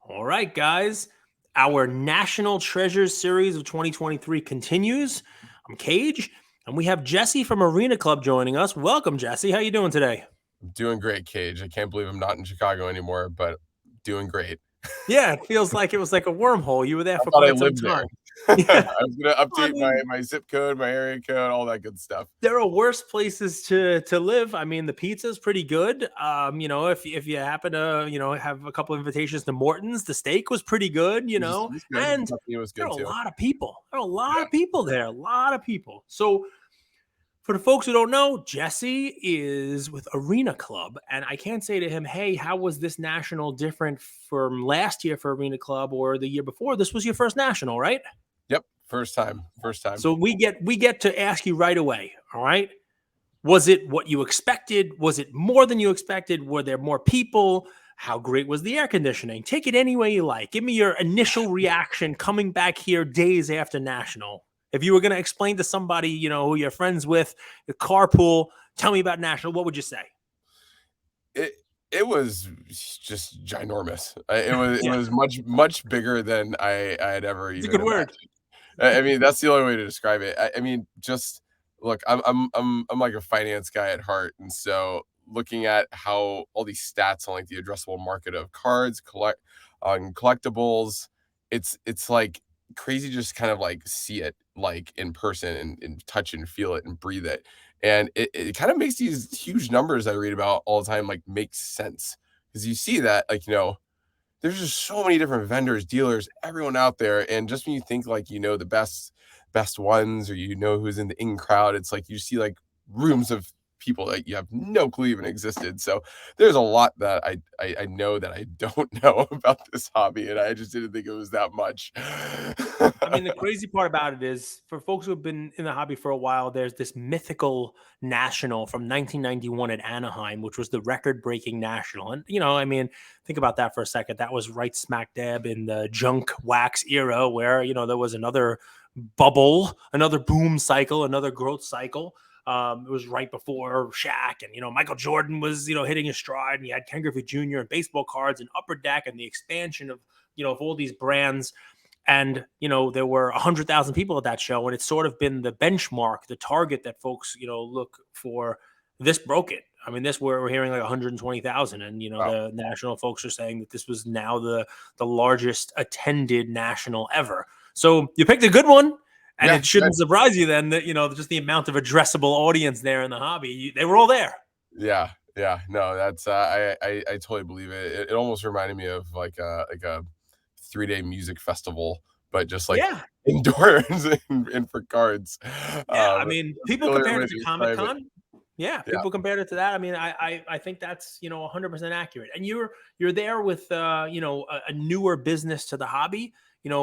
All right, guys. Our National Treasures series of 2023 continues. I'm Cage, and we have Jesse from Arena Club joining us. Welcome, Jesse. How you doing today? I'm doing great, Cage. I can't believe I'm not in Chicago anymore, but doing great. Yeah, it feels like it was like a wormhole. You were there I for thought I quite some lived time. there. Yeah. I was gonna Well, I update my mean, my zip code, my area code, all that good stuff. there are worse places to live. I mean, the pizza's pretty good. If you happen to, have a couple of invitations to Morton's, the steak was pretty good, It was good. and Company was there good are a too. lot of people. There are a lot Yeah. of people there, a lot of people. So for the folks who don't know, Jesse is with Arena Club, and I can't say to him, "Hey, how was this national different from last year for Arena Club or the year before?" This was your first national, right? Yep. First time. First time. So we get to ask you right away. All right, was it what you expected? Was it more than you expected? Were there more people? How great was the air conditioning? Take it any way you like. Give me your initial reaction coming back here days after national. If you were going to explain to somebody, who you're friends with, the carpool, tell me about national, what would you say? It it was just ginormous. It Yeah, was much bigger than I had ever it's a even good word. imagined. I mean, that's the only way to describe it. I mean, just look, I'm like a finance guy at heart, and so looking at how all these stats on like the addressable market of cards, on collectibles, it's like crazy just kind of like see it like in person and touch and feel it and breathe it. And it kind of makes these huge numbers I read about all the time like make sense. Because you see that, like, there's just so many different vendors, dealers, everyone out there. And just when you think like the best ones, or who's in the in crowd, it's like you see like rooms of people that you have no clue even existed. So there's a lot that I know that I don't know about this hobby, and I just didn't think it was that much. I mean, the crazy part about it is for folks who have been in the hobby for a while, there's this mythical national from 1991 at Anaheim, which was the record breaking national. And, I mean, think about that for a second. That was right smack dab in the junk wax era where, there was another bubble, another boom cycle, another growth cycle. It was right before Shaq and, Michael Jordan was, hitting his stride, and you had Ken Griffey Jr. and baseball cards and Upper Deck and the expansion of, of all these brands. And there were 100,000 people at that show, and it's sort of been the benchmark, the target that folks look for. This broke it. I mean, this we're hearing like 120,000, and Wow. the national folks are saying that this was now the largest attended national ever. So you picked a good one, and Yeah. it shouldn't surprise you then that just the amount of addressable audience there in the hobby. They were all there. Yeah, yeah, no, that's I totally believe it. It almost reminded me of like a 3-day music festival, but just like Yeah, indoors and for cards. yeah. I That's mean, the people only compared way it to to Comic describe it. Con. Yeah, Yeah, people compared it to that. I mean, I think that's 100% accurate. And you're there with a newer business to the hobby.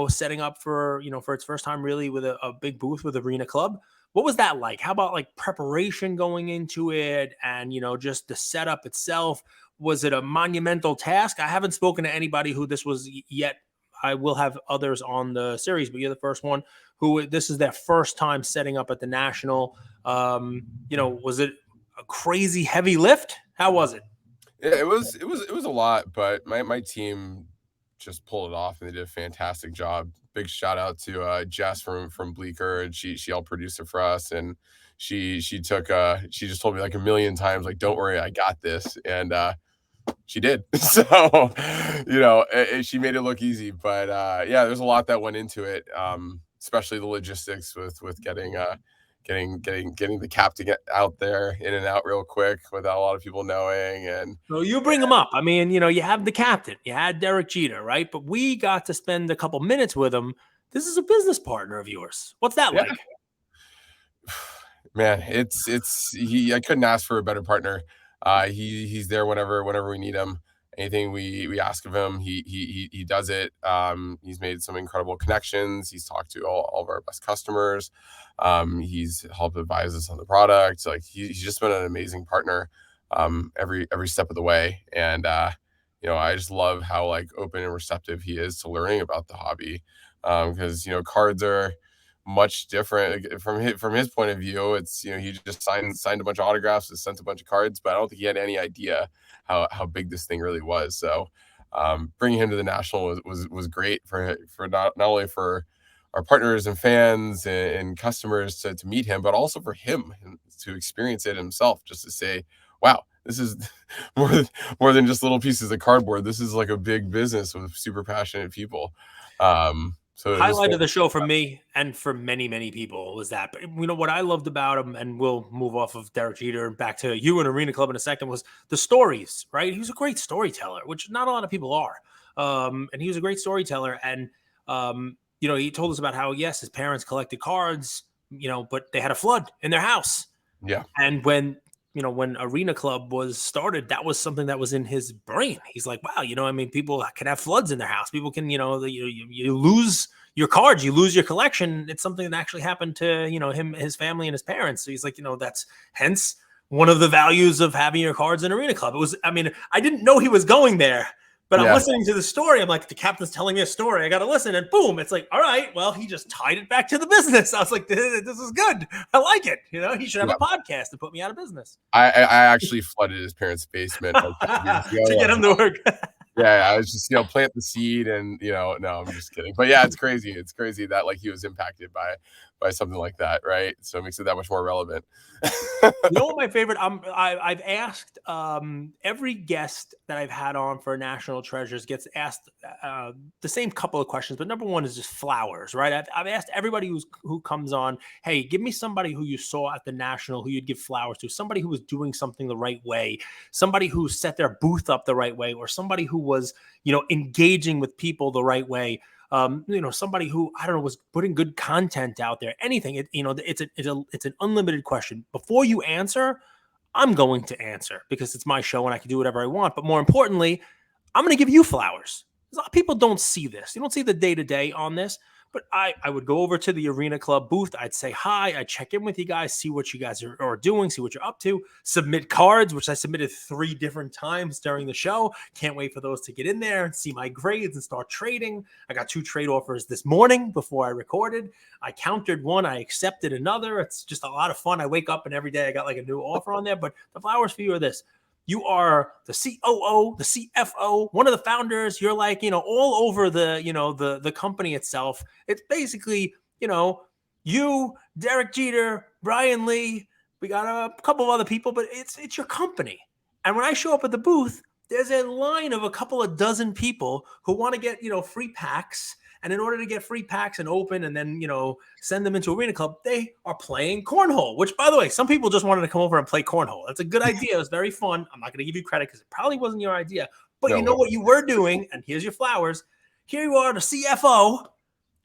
Setting up for for its first time really with a big booth with Arena Club. What was that like? How about like preparation going into it, and just the setup itself? Was it a monumental task? I haven't spoken to anybody who this was yet. I will have others on the series, but you're the first one who this is their first time setting up at the national. Was it a crazy heavy lift? How was it? yeah, it was a lot, but my team just pulled it off, and they did a fantastic job. Big shout out to Jess from Bleecker, and she helped produce it for us, and she just told me like a million times like, don't worry, I got this. And she did. So, she made it look easy, but yeah, there's a lot that went into it, especially the logistics with getting the cap to get out there in and out real quick without a lot of people knowing. And So you bring them up. I mean, you have the captain, you had Derek Jeter, right? But we got to spend a couple minutes with him. This is a business partner of yours. What's that yeah, like? man, I couldn't ask for a better partner. He's there whenever we need him. Anything we ask of him, he does it. He's made some incredible connections. He's talked to all of our best customers. He's helped advise us on the product. Like he's just been an amazing partner, every step of the way. And I just love how like open and receptive he is to learning about the hobby. Because cards are much different. Like, from his point of view. It's he just signed a bunch of autographs, and sent a bunch of cards, but I don't think he had any idea how big this thing really was. So bringing him to the national was great for not only for our partners and fans and customers to meet him, but also for him to experience it himself, just to say, wow, this is more than, more than just little pieces of cardboard. This is like a big business with super passionate people. So it was Highlight of the fantastic. show for me and for many, many people was that. But you know what I loved about him, and we'll move off of Derek Jeter and back to you and Arena Club in a second, was the stories, right? He was a great storyteller, which not a lot of people are. And he was a great storyteller. And you know, he told us about how, yes, his parents collected cards, you know, but they had a flood in their house. Yeah. And when, you know, when Arena Club was started, that was something that was in his brain. He's like, wow, you know, I mean, people can have floods in their house. People can, you know, you lose your cards, you lose your collection. It's something that actually happened to, you know, him, his family, and his parents. So he's like, you know, that's hence one of the values of having your cards in Arena Club. It was, I mean, I didn't know he was going there, but I'm Yeah. listening to the story. I'm like, the captain's telling me a story. I got to listen. And boom, it's like, all right, well, he just tied it back to the business. I was like, this is good. I like it. You know, he should have Yeah. a podcast to put me out of business. I actually flooded his parents' basement like 2 years ago. To get him to work. Yeah, I was just, plant the seed and, no, I'm just kidding. But yeah, it's crazy. It's crazy that like he was impacted by something like that, right? So it makes it that much more relevant. You know what my favorite? I've asked every guest that I've had on for National Treasures gets asked the same couple of questions, but number one is just flowers, right? I've asked everybody who comes on, hey, give me somebody who you saw at the National who you'd give flowers to, somebody who was doing something the right way, somebody who set their booth up the right way, or somebody who was, you know, engaging with people the right way. You know, somebody who, I don't know, was putting good content out there, anything. You know, it's an unlimited question. Before you answer, I'm going to answer because it's my show and I can do whatever I want. But more importantly, I'm going to give you flowers. A lot of people don't see this. You don't see the day-to-day on this. But I would go over to the Arena Club booth. I'd say hi. I'd check in with you guys, see what you guys are doing, see what you're up to, submit cards, which I submitted 3 different times during the show. Can't wait for those to get in there and see my grades and start trading. I got 2 trade offers this morning before I recorded. I countered one. I accepted another. It's just a lot of fun. I wake up and every day I got like a new offer on there. But the flowers for you are this. You are the COO, the CFO, one of the founders. You're like, you know, all over the, you know, the company itself. It's basically, you know, you, Derek Jeter, Brian Lee. We got a couple of other people, but it's your company. And when I show up at the booth, there's a line of a couple of dozen people who want to get, you know, free packs. And in order to get free packs and open and then, you know, send them into Arena Club, they are playing cornhole, which, by the way, some people just wanted to come over and play cornhole. That's a good idea. It was very fun. I'm not going to give you credit because it probably wasn't your idea. But No you know way. what you were doing? And here's your flowers. Here you are, the CFO,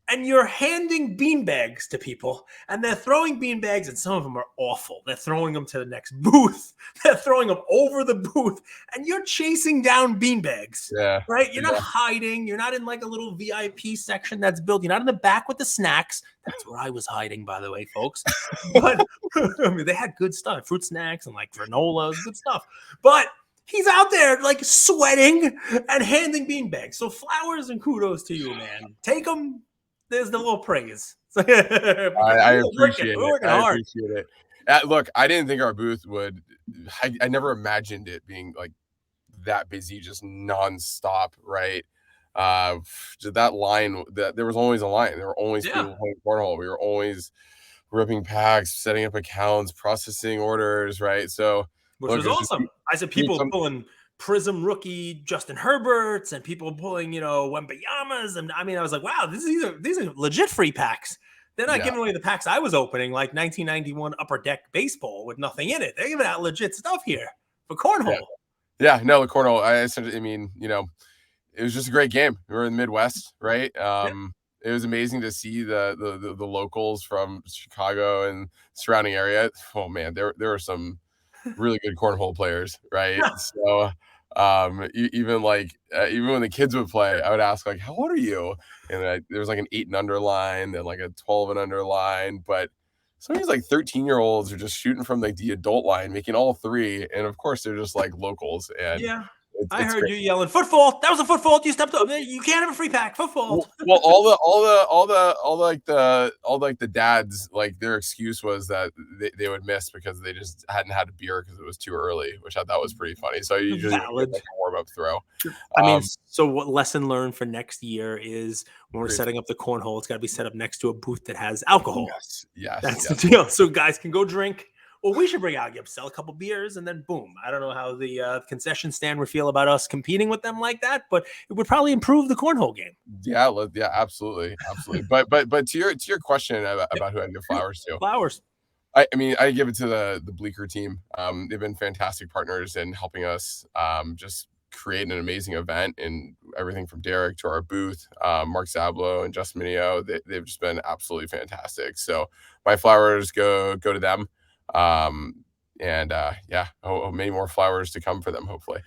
and you're handing beanbags to people, and they're throwing beanbags, and some of them are awful. They're throwing them to the next booth. They're throwing them over the booth, and you're chasing down beanbags, Yeah. right? You're not Yeah. hiding. You're not in like a little VIP section that's built. You're not in the back with the snacks. That's where I was hiding, by the way, folks. But I mean, they had good stuff, fruit snacks and like granolas, good stuff. But he's out there like sweating and handing beanbags. So flowers and kudos to you, man. Take them. There's the little praise. I appreciate We're it. working I hard. appreciate it. Look, I didn't think our booth would. I never imagined it being like that busy, just nonstop, right? That line, that there was always a line. There were always Yeah, people playing cornhole. We were always ripping packs, setting up accounts, processing orders, right? So which look, was it's just awesome. I said huge. people pulling Prism rookie Justin Herberts and people pulling, you know, Wembayamas. And I mean, I was like, wow, these are legit free packs. They're not Yeah. giving away the packs I was opening, like 1991 Upper Deck baseball with nothing in it. They're giving out legit stuff here for Yeah. cornhole. Yeah. No, the cornhole. I mean, it was just a great game. We were in the Midwest, right? Yep. It was amazing to see the locals from Chicago and surrounding area. Oh man, there were some really good cornhole players, right? So even like even when the kids would play, I would ask like, "How old are you?" And there was like an 8 and under line, then like a 12 and under line, but some of these like 13-year-olds are just shooting from like the adult line, making all 3, and of course they're just like locals, and Yeah. I it's heard great. you yelling, "Foot fault! That was a foot fault! You stepped up. You can't have a free pack. Foot Well, fault." all like the dads, like their excuse was that they would miss because they just hadn't had a beer because it was too early, which I thought was pretty funny. So I usually would get Valid. like a warm up throw. I mean, Um, so what lesson learned for next year is when we're Great. setting up the cornhole, it's got to be set up next to a booth that has alcohol. Yes, yes, That's the yes. deal. So guys can go drink. Well, we should bring out, sell a couple beers, and then boom. I don't know how the concession stand would feel about us competing with them like that, but it would probably improve the cornhole game. Yeah, yeah, absolutely, absolutely. But to your question Yep. about who I'd give flowers to, Flowers. I mean, I give it to the Bleecker team. They've been fantastic partners in helping us just create an amazing event, and everything from Derek to our booth, Mark Zablo and Justin Mineo. They've just been absolutely fantastic. So my flowers go to them. And yeah, many more flowers to come for them, hopefully.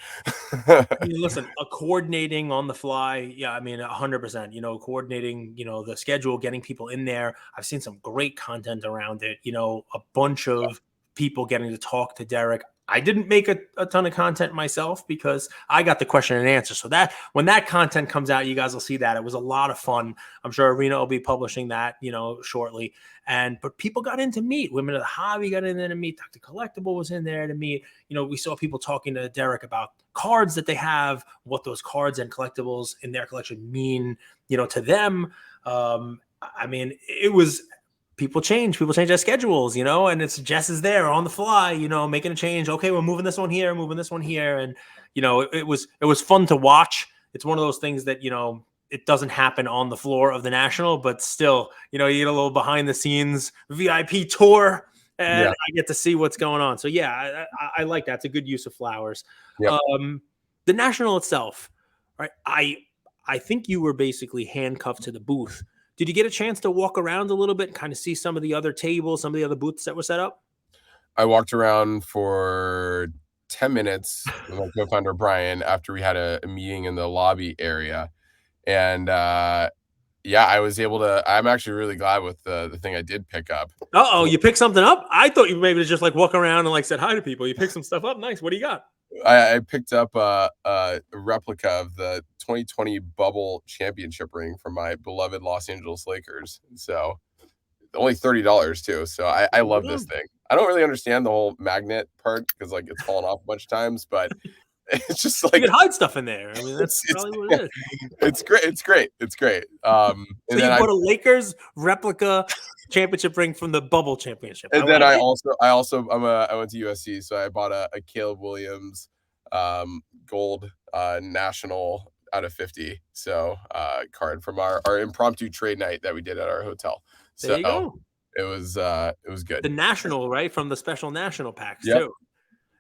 I mean, listen, coordinating on the fly. Yeah, I mean, 100%. Coordinating. The schedule, getting people in there. I've seen some great content around it. A bunch of people getting to talk to Derek. I didn't make a ton of content myself because I got the question and answer. So that when that content comes out, you guys will see that. It was a lot of fun. I'm sure Arena will be publishing that, shortly. But people got in to meet. Women of the Hobby got in there to meet. Dr. Collectible was in there to meet. We saw people talking to Derek about cards that they have, what those cards and collectibles in their collection mean, to them. I mean, it was people change their schedules, and it's Jess is there on the fly, making a change. Okay, we're moving this one here, moving this one here. And, it was fun to watch. It's one of those things that, it doesn't happen on the floor of the National, but still, you get a little behind the scenes VIP tour and Yeah. I get to see what's going on. So yeah, I like that. It's a good use of flowers. Yep. The National itself, right? I think you were basically handcuffed to the booth. Did you get a chance to walk around a little bit and kind of see some of the other tables, some of the other booths that were set up? I walked around for 10 minutes with my co-founder Brian after we had a meeting in the lobby area. And yeah, I was able to. I'm actually really glad with the thing I did pick up. Uh-oh, you picked something up? I thought you maybe just like walk around and like said hi to people. You picked some stuff up. Nice. What do you got? I picked up a replica of the 2020 bubble championship ring from my beloved Los Angeles Lakers. So only $30 too. So I love this thing. I don't really understand the whole magnet part because like it's fallen off a bunch of times, but it's just like you can hide stuff in there. I mean, that's probably what it is. It's great. It's great. It's great. So you bought a Lakers replica championship ring from the bubble championship. And then I went to USC, so I bought a Caleb Williams gold national out of 50. So card from our impromptu trade night that we did at our hotel. So there you go. It was good. The national, right? From the special national packs too.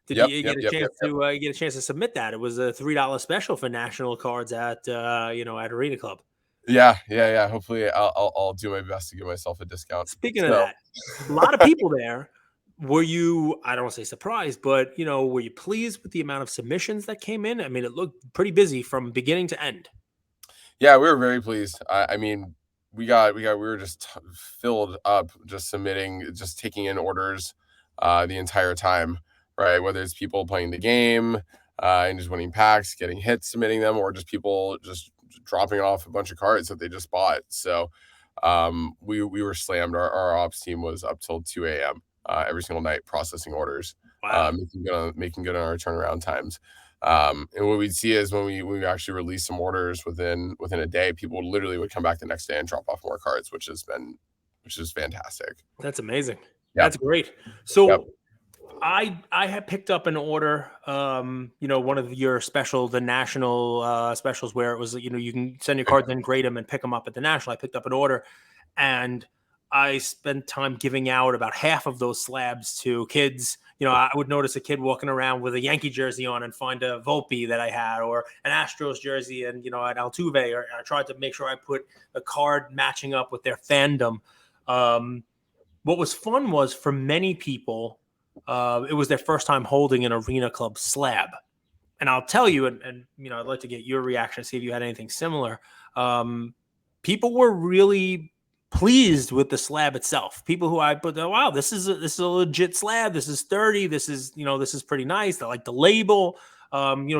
Did you get a chance to get a chance to submit that? It was a $3 special for national cards at at Arena Club. Yeah. Hopefully, I'll do my best to give myself a discount. Speaking of that, a lot of people there. Were you? I don't want to say surprised, but were you pleased with the amount of submissions that came in? I mean, it looked pretty busy from beginning to end. Yeah, we were very pleased. I mean, we were just filled up, just submitting, just taking in orders the entire time. Right, whether it's people playing the game and just winning packs, getting hits, submitting them, or just people just dropping off a bunch of cards that they just bought. So we were slammed. Our ops team was up till 2 a.m. Every single night processing orders, Wow. making good on our turnaround times. And what we'd see is when we actually release some orders within a day, people literally would come back the next day and drop off more cards, which is fantastic. That's amazing. Yep. That's great. So. Yep. I had picked up an order, one of your the national specials where it was, you can send your cards and grade them and pick them up at the national. I picked up an order and I spent time giving out about half of those slabs to kids. I would notice a kid walking around with a Yankee jersey on and find a Volpe that I had or an Astros jersey and, an Altuve, or I tried to make sure I put a card matching up with their fandom. What was fun was for many people, it was their first time holding an Arena Club slab. And I'll tell you, and I'd like to get your reaction, see if you had anything similar. People were really pleased with the slab itself. People who I put, wow, this is a legit slab. This is sturdy. This is, this is pretty nice. They like the label.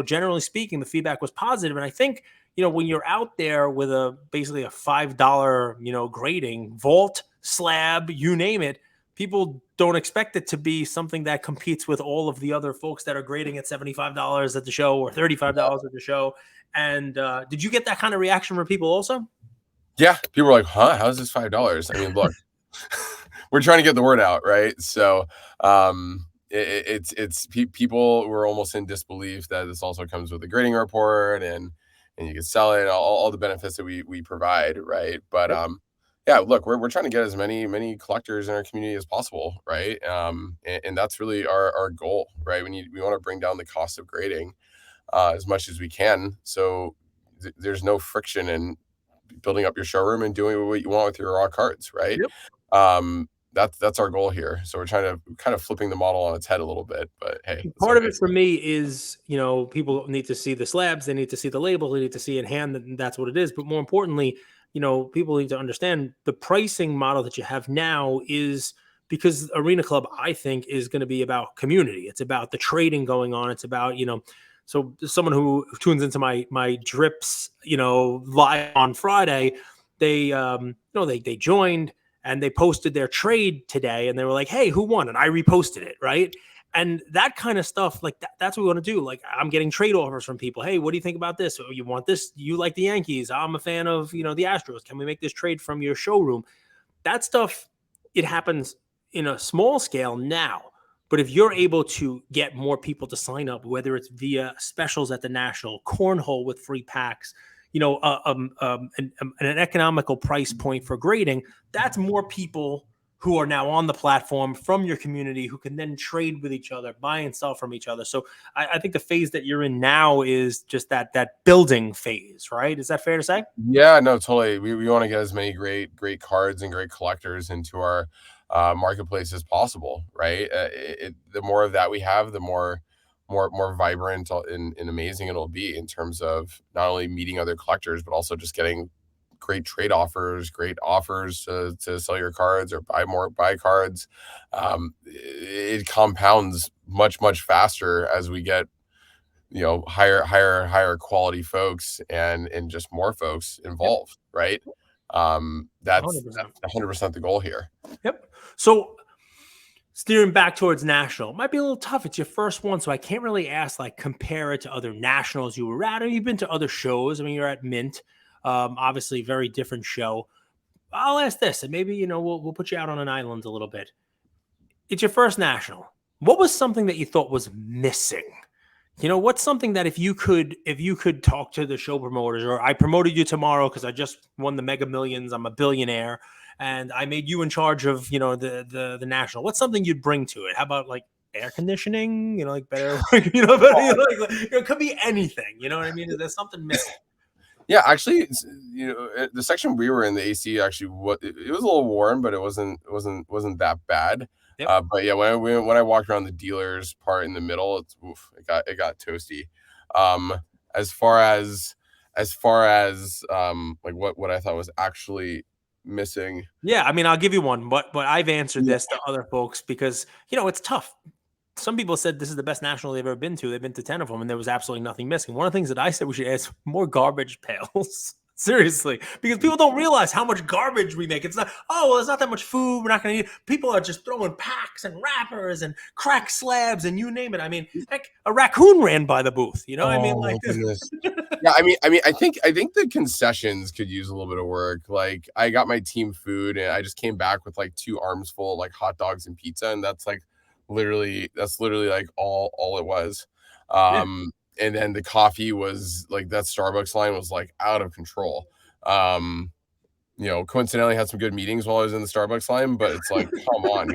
generally speaking, the feedback was positive. And I think, when you're out there with basically a $5, grading, vault, slab, you name it, people don't expect it to be something that competes with all of the other folks that are grading at $75 at the show or $35 at the show. And did you get that kind of reaction from people also? Yeah, people were like, "Huh? How's this $5?" I mean, look, we're trying to get the word out, right? So, people were almost in disbelief that this also comes with a grading report and you can sell it, all the benefits that we provide, right? But Yep. yeah, look, we're trying to get as many collectors in our community as possible, right? And that's really our goal, right? We want to bring down the cost of grading as much as we can, so there's no friction in building up your showroom and doing what you want with your raw cards, right? Yep. That's our goal here. So we're trying to kind of flipping the model on its head a little bit, but hey, it's Part of okay. it for me is, people need to see the slabs, they need to see the label, they need to see in hand that that's what it is. But more importantly, people need to understand the pricing model that you have now is because Arena Club, I think, is going to be about community. It's about the trading going on. It's about, so someone who tunes into my drips, live on Friday, they joined and they posted their trade today and they were like, hey, who won? And I reposted it, right? And that kind of stuff, like that's what we want to do. Like I'm getting trade offers from people. Hey, what do you think about this? Oh, you want this? You like the Yankees? I'm a fan of, the Astros. Can we make this trade from your showroom? That stuff, it happens in a small scale now. But if you're able to get more people to sign up, whether it's via specials at the National, cornhole with free packs, an economical price point for grading, that's more people who are now on the platform from your community who can then trade with each other, buy and sell from each other. So I think the phase that you're in now is just that building phase, right? Is that fair to say? Yeah, no, totally. We want to get as many great cards and great collectors into our marketplace as possible, right? The more of that we have, the more vibrant and amazing it'll be in terms of not only meeting other collectors, but also just getting great offers to sell your cards or buy cards. It compounds much faster as we get higher quality folks and just more folks Yep. involved, right? That's 100%. 100% the goal here. Yep. So steering back towards national might be a little tough. It's your first one, so I can't really ask like compare it to other nationals you were at. Or you've been to other shows. I mean, you're at Mint, obviously very different show. I'll ask this, and maybe we'll put you out on an island a little bit. It's your first national. What was something that you thought was missing? What's something that if you could talk to the show promoters, or I promoted you tomorrow because I just won the Mega Millions, I'm a billionaire, and I made you in charge of the national. What's something you'd bring to it? How about like air conditioning? Like better, better, it could be anything. You know what I mean? Is there something missing? Yeah, actually, the section we were in, the AC actually, it was a little warm, but it wasn't that bad. Yep. But yeah, when I walked around the dealers part in the middle, it got toasty. Um, as far as like what I thought was actually missing. Yeah, I mean, I'll give you one, but I've answered Yeah, this to other folks because it's tough. Some people said this is the best national they've ever been to. They've been to 10 of them and there was absolutely nothing missing. One of the things that I said we should add is more garbage pails. Seriously, because people don't realize how much garbage we make. It's not, oh, well, there's not that much food. We're not going to eat. People are just throwing packs and wrappers and crack slabs and you name it. I mean, heck, a raccoon ran by the booth. I mean, oh like, my goodness. Yeah, I think the concessions could use a little bit of work. Like I got my team food and I just came back with like 2 arms full of like hot dogs and pizza, and that's literally like all it was. yeah, And then the coffee was like that Starbucks line was like out of control. Um, coincidentally had some good meetings while I was in the Starbucks line, but it's like, come on,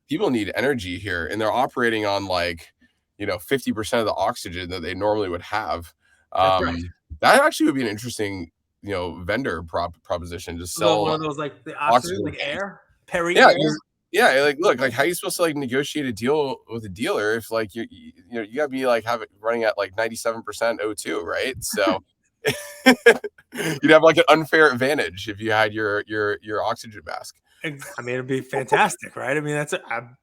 people need energy here, and they're operating on like 50% of the oxygen that they normally would have. that's right. That actually would be an interesting vendor proposition to One sell of those, like the oxygen, oxygen like tanks. air, Perry Yeah, air. yeah, like, look, like, how are you supposed to, like, negotiate a deal with a dealer if, like, you gotta be, like, running at, like, 97% O2, right? So, you'd have like an unfair advantage if you had your oxygen mask. I mean, it'd be fantastic, right? I mean,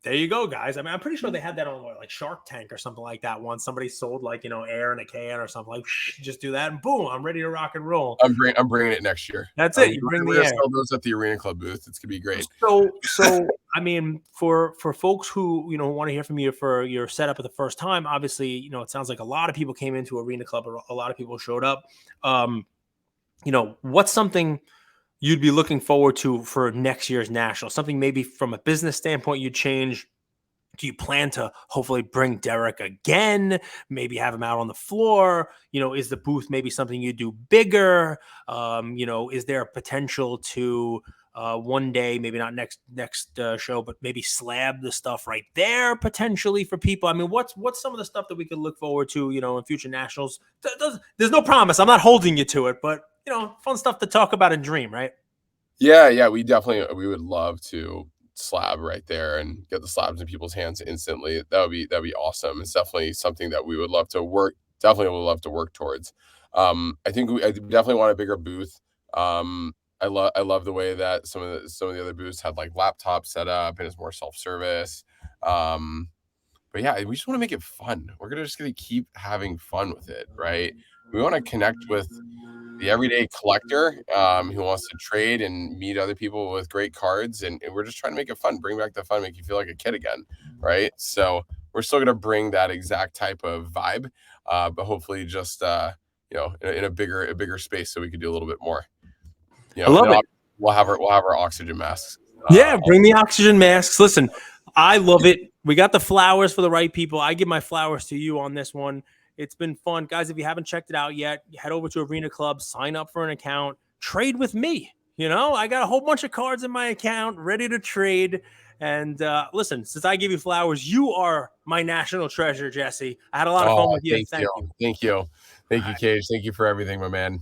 there you go, guys. I mean, I'm pretty sure they had that on like Shark Tank or something like that once. Somebody sold like, air in a can or something, like just do that and boom, I'm ready to rock and roll. I'm bringing it next year. That's it. You bring we're the gonna air. sell those at the Arena Club booth. It's gonna be great. So I mean, for folks who want to hear from you for your setup at the first time, obviously, it sounds like a lot of people came into Arena Club, or a lot of people showed up. What's something you'd be looking forward to for next year's national? Something maybe from a business standpoint you'd change? Do you plan to hopefully bring Derek again? Maybe have him out on the floor? Is the booth maybe something you do bigger? Is there a potential to one day, maybe not next show, but maybe slab the stuff right there potentially for people? I mean, what's some of the stuff that we could look forward to, in future nationals? There's no promise. I'm not holding you to it, but fun stuff to talk about and dream, right? Yeah, we would love to slab right there and get the slabs in people's hands instantly. That'd be awesome. It's definitely something that we would love to work. Definitely would love to work towards. I think I definitely want a bigger booth. I love the way that some of the other booths had like laptops set up and it's more self-service. But yeah, we just want to make it fun. We're just gonna keep having fun with it, right? We want to connect with the everyday collector who wants to trade and meet other people with great cards, and we're just trying to make it fun, bring back the fun, make you feel like a kid again, right? So we're still gonna bring that exact type of vibe, but hopefully just in a bigger space so we could do a little bit more. I love it. We'll have our oxygen masks. Yeah, bring the oxygen masks. Listen, I love it. We got the flowers for the right people. I give my flowers to you on this one. It's been fun. Guys, if you haven't checked it out yet, head over to Arena Club, sign up for an account, trade with me. I got a whole bunch of cards in my account ready to trade. And listen, since I give you flowers, you are my national treasure, Jesse. I had a lot of fun with you. Thank you. Thank you, Cage. Thank you for everything, my man.